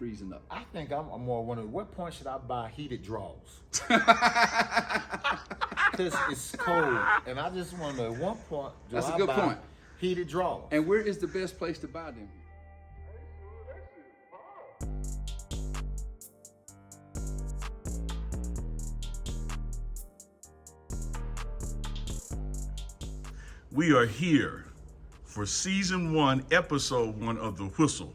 freezing up. I think I'm more wondering, what point should I buy heated drawers? Because it's cold, and I just wonder at what point do That's I a good buy point. heated drawers? And where is the best place to buy them? We are here for season 1, episode 1 of The Whistle.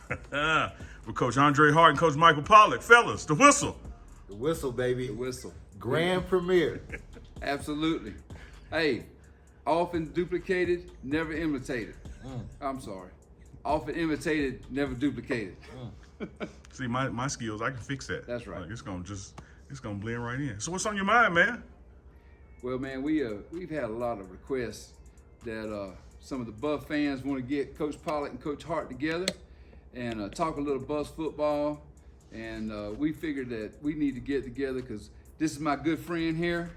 With Coach Andre Hart and Coach Michael Pollock. Fellas, The Whistle. The Whistle, baby. The Whistle. Grand premiere. Absolutely. Hey, often duplicated, never imitated. I'm sorry. Often imitated, never duplicated. See, my skills, I can fix that. That's right. Like, it's gonna blend right in. So what's on your mind, man? Well, man, we've had a lot of requests that some of the Buff fans want to get Coach Pollock and Coach Hart together and talk a little Buffs football. And we figured that we need to get together because this is my good friend here,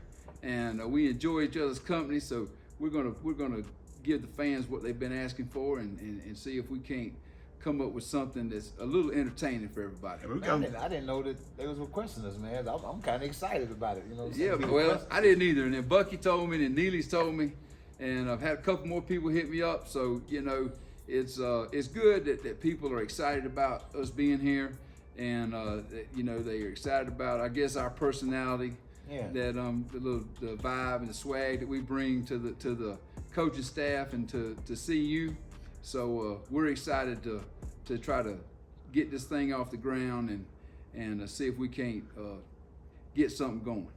and we enjoy each other's company. So we're gonna give the fans what they've been asking for and see if we can't come up with something that's a little entertaining for everybody. I didn't know that they was requesting us, man. I'm kind of excited about it, you know. Yeah, well, I didn't either. And then Bucky told me, and Neely's told me, and I've had a couple more people hit me up. So, you know, it's good that people are excited about us being here, and you know, they are excited about, I guess, our personality, that the vibe and the swag that we bring to the coaching staff and to CU. So we're excited to try to get this thing off the ground and see if we can't get something going.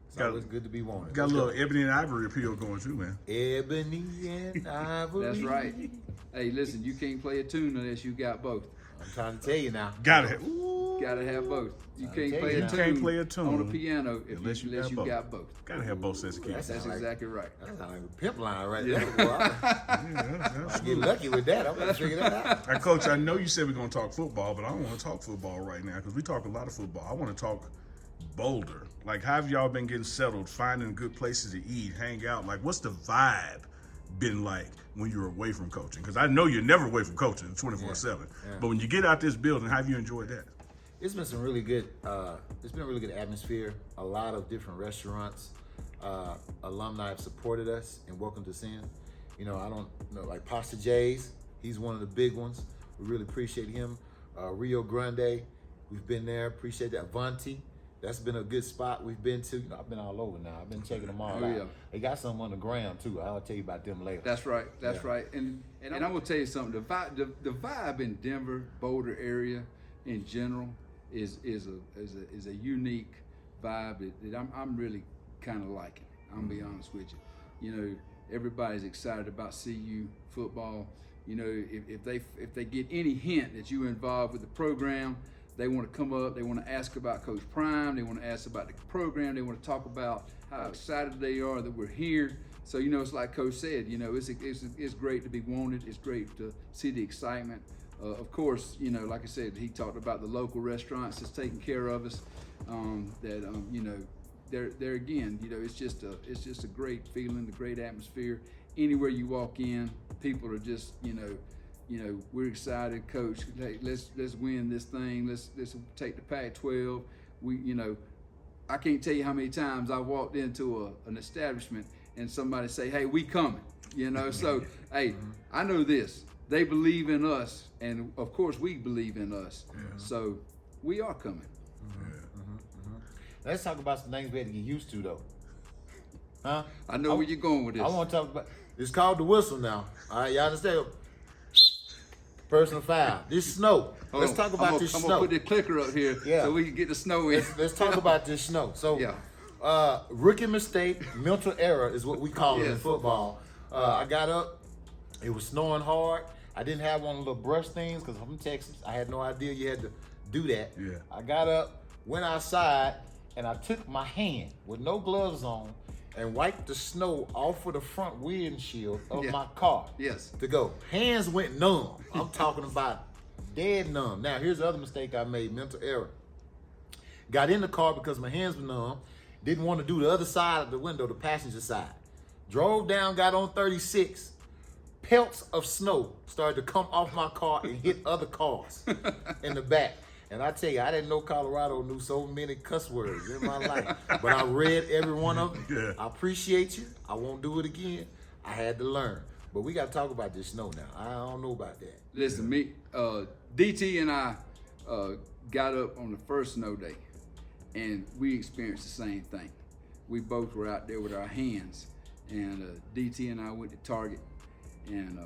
It's always good to be wanted. Got a little Ebony and Ivory appeal going too, man. Ebony and Ivory. That's right. Hey, listen, you can't play a tune unless you got both. I'm trying to tell you now. Gotta have. Gotta have both. You Trying to can't tell play you a now. tune, Can't play a tune on the piano unless you got got both. Gotta have both sets of keys. That's exactly right. That's like a pimp line right Yeah. there. Boy. I get lucky with that. I'm going to figure that out. Now, Coach, I know you said we're going to talk football, but I don't want to talk football right now because we talk a lot of football. I want to talk Boulder. Like, how have y'all been getting settled, finding good places to eat, hang out? Like, what's the vibe been like when you're away from coaching? Because I know you're never away from coaching 24/7. Yeah. But when you get out this building, how have you enjoyed that? It's been some really good, it's been a really good atmosphere. A lot of different restaurants. Alumni have supported us and welcomed us in. You know, I don't know, like Pastor Jay's, he's one of the big ones. We really appreciate him. Rio Grande, we've been there, appreciate that. Avanti, that's been a good spot we've been to. You know, I've been all over now. I've been checking them all out. Yeah. They got some on the ground too. I'll tell you about them later. That's right. That's right. And I'm gonna tell you something. The vibe in Denver, Boulder area in general is a unique vibe that I'm really kind of liking. I'm gonna be honest with you. You know, everybody's excited about CU football. You know, if they get any hint that you're involved with the program, they want to come up. They want to ask about Coach Prime. They want to ask about the program. They want to talk about how excited they are that we're here. So, you know, it's like Coach said. You know, it's great to be wanted. It's great to see the excitement. Of course, you know, like I said, he talked about the local restaurants that's taking care of us. You know, there again, you know, it's just a great feeling, a great atmosphere. Anywhere you walk in, people are just, you know, we're excited, Coach. Hey, let's win this thing. Let's take the Pac-12. You know, I can't tell you how many times I walked into an establishment and somebody say, "Hey, we coming." You know, so hey, I know this. They believe in us, and of course we believe in us. Yeah. So we are coming. Let's talk about some things we had to get used to, though. Huh? I know where you're going with this. I want to talk about. It's called the whistle now. All right, y'all understand? Personal foul. This snow. Let's talk about this snow. I'm gonna put the clicker up here so we can get the snow in. Let's talk about this snow. So, rookie mistake, mental error is what we call it in football. I got up. It was snowing hard. I didn't have one of the little brush things because I'm from Texas. I had no idea you had to do that. Yeah. I got up, went outside, and I took my hand with no gloves on and wiped the snow off of the front windshield of my car. Yes. To go. Hands went numb. I'm talking about dead numb. Now, here's the other mistake I made, mental error. Got in the car because my hands were numb. Didn't want to do the other side of the window, the passenger side. Drove down, got on 36. pelts of snow started to come off my car and hit other cars in the back. And I tell you, I didn't know Colorado knew so many cuss words in my life. But I read every one of them. Yeah. I appreciate you. I won't do it again. I had to learn. But we got to talk about this snow now. I don't know about that. Listen, DT and I got up on the first snow day, and we experienced the same thing. We both were out there with our hands, and DT and I went to Target and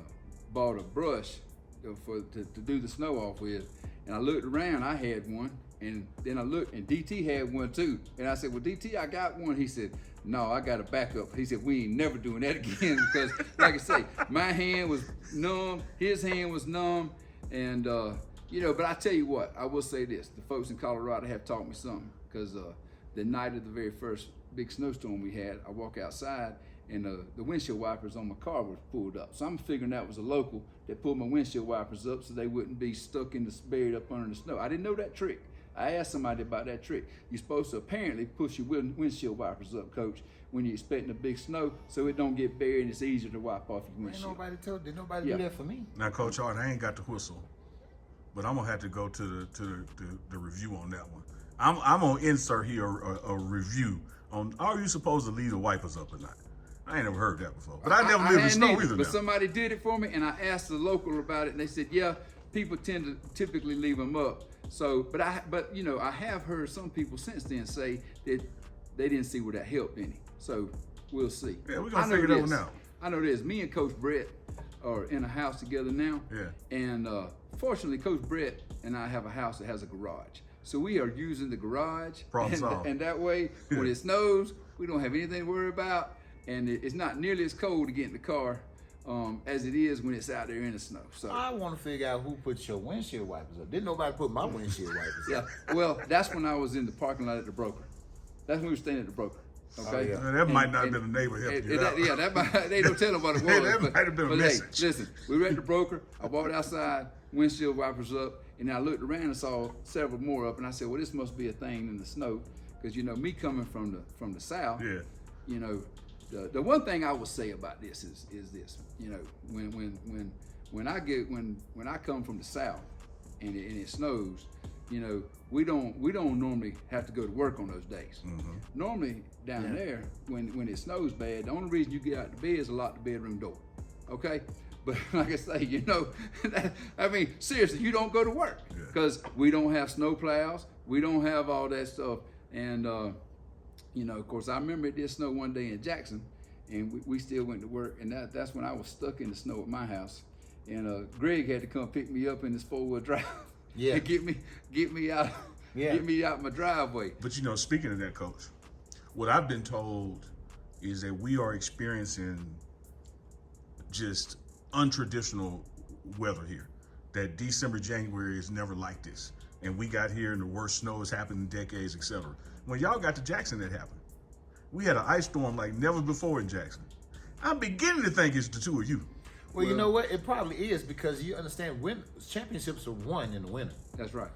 bought a brush to do the snow off with. And I looked around, I had one, and then I looked, and DT had one too. And I said, well, DT, I got one. He said, no, I got a backup. He said, we ain't never doing that again because, like I say, my hand was numb, his hand was numb, and, but I tell you what, I will say this. The folks in Colorado have taught me something because the night of the very first big snowstorm we had, I walk outside, and the windshield wipers on my car were pulled up. So I'm figuring that was a local that pulled my windshield wipers up so they wouldn't be stuck in the buried up under the snow. I didn't know that trick. I asked somebody about that trick. You're supposed to apparently push your windshield wipers up, Coach, when you're expecting a big snow so it don't get buried and it's easier to wipe off your windshield. Did nobody do that for me? Now, Coach Hart, I ain't got the whistle, but I'm gonna have to go to the review on that one. I'm gonna insert here a review on, are you supposed to leave the wipers up or not? I ain't never heard that before. But I never lived in snow either. But now. somebody did it for me, and I asked the local about it, and they said, yeah, people tend to typically leave them up. So, but I have heard some people since then say that they didn't see where that helped any. So we'll see. Yeah, we're gonna figure that one out. I know this. Me and Coach Brett are in a house together now. Yeah. And fortunately, Coach Brett and I have a house that has a garage. So we are using the garage. Problem solved. And that way, when it snows, we don't have anything to worry about. And it's not nearly as cold to get in the car as it is when it's out there in the snow. So I want to figure out who put your windshield wipers up. Didn't nobody put my windshield wipers up? yeah, well, that's when I was in the parking lot at the broker. That's when we were staying at the broker. Okay, That might not have been a neighbor helping you out. Yeah, that might, they don't tell them what it was. That might have been a message. Hey, listen, we were at the broker. I walked outside, windshield wipers up, and I looked around and saw several more up, and I said, well, this must be a thing in the snow, because me coming from the south, Yeah. The one thing I would say about this is this, when I come from the south and it snows, we don't normally have to go to work on those days. Mm-hmm. Normally down there, when it snows bad, the only reason you get out to bed is to lock the bedroom door. Okay? But like I say, I mean, seriously, you don't go to work because we don't have snow plows, we don't have all that stuff, and of course, I remember it did snow one day in Jackson, and we still went to work, and that's when I was stuck in the snow at my house, and Greg had to come pick me up in his 4-wheel drive, and get me out my driveway. But speaking of that, Coach, what I've been told is that we are experiencing just untraditional weather here. That December, January is never like this, and we got here and the worst snow has happened in decades, etc. When y'all got to Jackson, that happened. We had an ice storm like never before in Jackson. I'm beginning to think it's the two of you. Well, you know what? It probably is because you understand championships are won in the winter. That's right.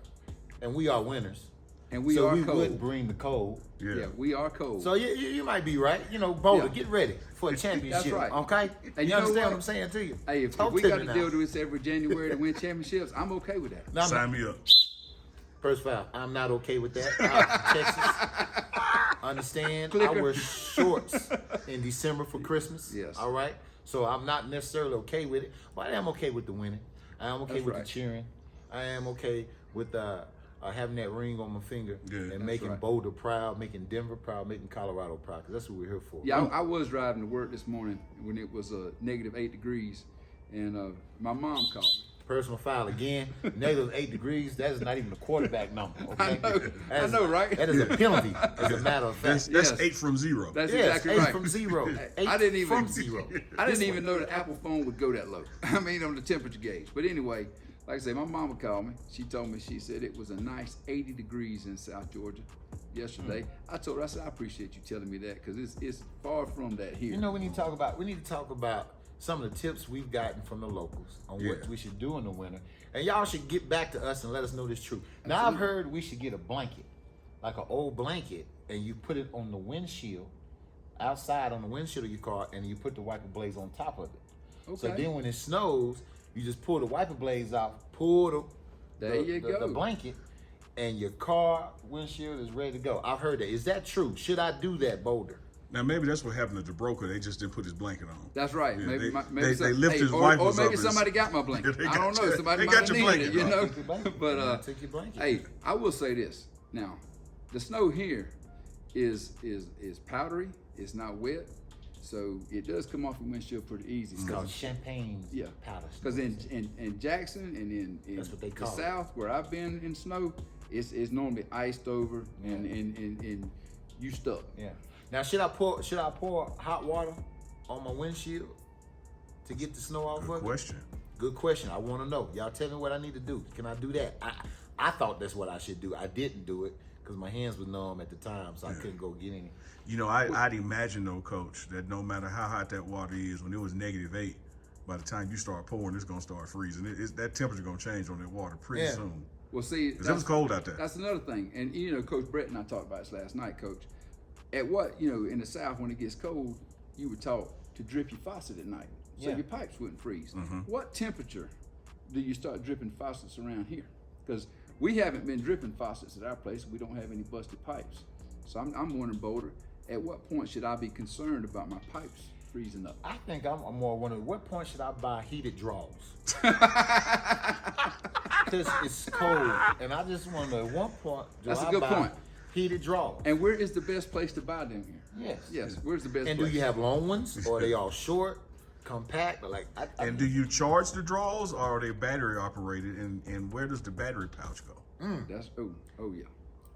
And we are winners. And we are cold. So we would bring the cold. Yeah, we are cold. So you might be right. Boulder, get ready for a championship. That's right. Okay? And you understand what I'm saying to you? Hey, if we got to deal with this every January to win championships, I'm okay with that. Now, sign me up. First foul. I'm not okay with that. I'm from Texas. Understand? I wear shorts in December for Christmas. Yes. All right? So I'm not necessarily okay with it, but I am okay with the winning. I am okay with the cheering. I am okay with having that ring on my finger and making Boulder proud, making Denver proud, making Colorado proud, because that's what we're here for. Yeah, I was driving to work this morning when it was -8 degrees, and my mom called me. Personal foul again. -8 degrees. That is not even a quarterback number. Okay, I know, right? That is a penalty, as a matter of fact. That's 8 from 0. That's exactly 8 right. from 0. I didn't even from 0. I didn't even know the Apple phone would go that low. I mean, on the temperature gauge. But anyway, like I say, my mama called me. She told me, she said it was a nice 80 degrees in South Georgia yesterday. I told her, I said, I appreciate you telling me that because it's far from that here. We need to talk about some of the tips we've gotten from the locals on what we should do in the winter. And y'all should get back to us and let us know this truth. Now, I've heard we should get a blanket, like an old blanket, and you put it on the windshield, outside on the windshield of your car, and you put the wiper blades on top of it. So Okay. then when it snows, you just pull the wiper blades out, pull the blanket, and your car windshield is ready to go. I've heard that. Is that true? Should I do that, Boulder? Now maybe that's what happened to DeBroca. They just didn't put his blanket on. That's right. Yeah, maybe they lift his wipers or maybe up. somebody got my blanket. They I got don't know. your- Somebody they might got have your needed it, blanket. you know. Take your blanket. But Take your blanket. hey, I will say this. Now, the snow here is powdery. It's not wet, so it does come off the windshield pretty easy. It's called champagne powder. Because in Jackson and in That's what they the call it. South, where I've been in snow, it's normally iced over and you stuck. Yeah. Now should I pour hot water on my windshield to get the snow off Good of it? question. Good question. I want to know. Y'all tell me what I need to do. Can I do that? I thought that's what I should do. I didn't do it because my hands were numb at the time, so I couldn't go get any. You know, I'd imagine though, Coach, that no matter how hot that water is, when it was -8, by the time you start pouring, it's gonna start freezing. That temperature gonna change on that water pretty soon. Well, see, It was cold out there. That's another thing. And you know, Coach Brett and I talked about this last night, Coach. At what, you know, in the South, when it gets cold, you were taught to drip your faucet at night so your pipes wouldn't freeze. What temperature do you start dripping faucets around here? Because we haven't been dripping faucets at our place. We don't have any busted pipes. So I'm wondering, Boulder, at what point should I be concerned about my pipes freezing up? I think I'm more wondering, what point should I buy heated drawers? Because it's cold, and I just wonder at what point do That's a I good buy point. heated drawers? And where is the best place to buy them here? Yes. Yes, where's the best And place? do you have long ones, or are they all short, compact? Like, And do you charge the draws, or are they battery operated? And where does the battery pouch go? That's, oh yeah. Oh, yeah.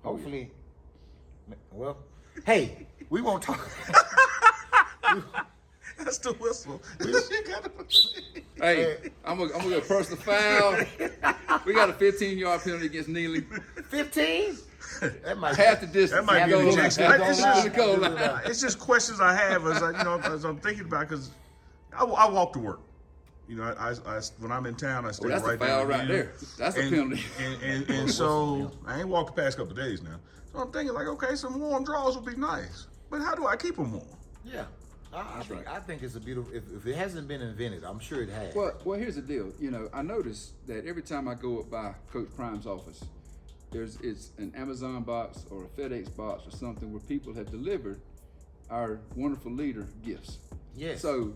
hopefully, well, hey, we won't talk. That's the whistle. Hey, I'm gonna go personal foul. We got a 15-yard penalty against Neely. 15? That might Half the distance. That might be Goal an line. ejection. Half It's the just- goal line. It's just questions I have as I'm thinking about, because I walk to work. You know, I when I'm in town, I stay That's right a foul down right here. there. That's a And- penalty. And so I ain't walked the past couple of days now. So I'm thinking like, okay, some warm draws would be nice, but how do I keep them warm? Yeah. I think it's a beautiful. If it hasn't been invented, I'm sure it has. Well, here's the deal. You know, I notice that every time I go up by Coach Prime's office, it's an Amazon box or a FedEx box or something where people have delivered our wonderful leader gifts. Yes. So,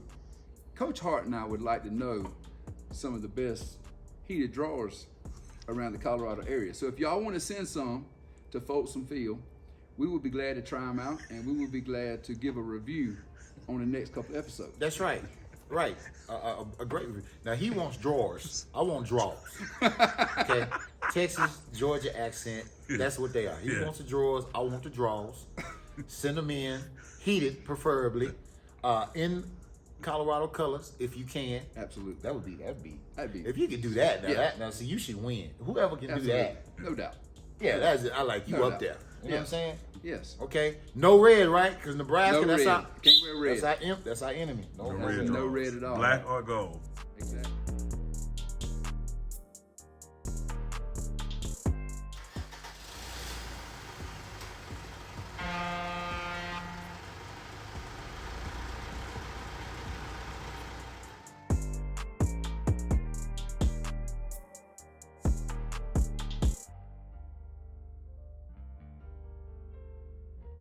Coach Hart and I would like to know some of the best heated drawers around the Colorado area. So if y'all want to send some to Folsom Field, we would be glad to try them out, and we would be glad to give a review on the next couple episodes. That's right. Right. A great review. Now he wants drawers. I want draws. Okay. Texas, Georgia accent. That's what they are. He wants the drawers. I want the draws. Send them in, heated preferably, in Colorado colors if you can. Absolutely. That'd be. That'd If you could do that, now, Yeah. now see, you should win. Whoever can Absolutely. do that. No doubt. Yeah, that's it. I like you No up doubt. there. You know what I'm saying? Yes. Okay. No red, right? Because Nebraska, No that's red. our Can't wear red. That's our enemy. No No red. red no draws. red at all. Black or gold.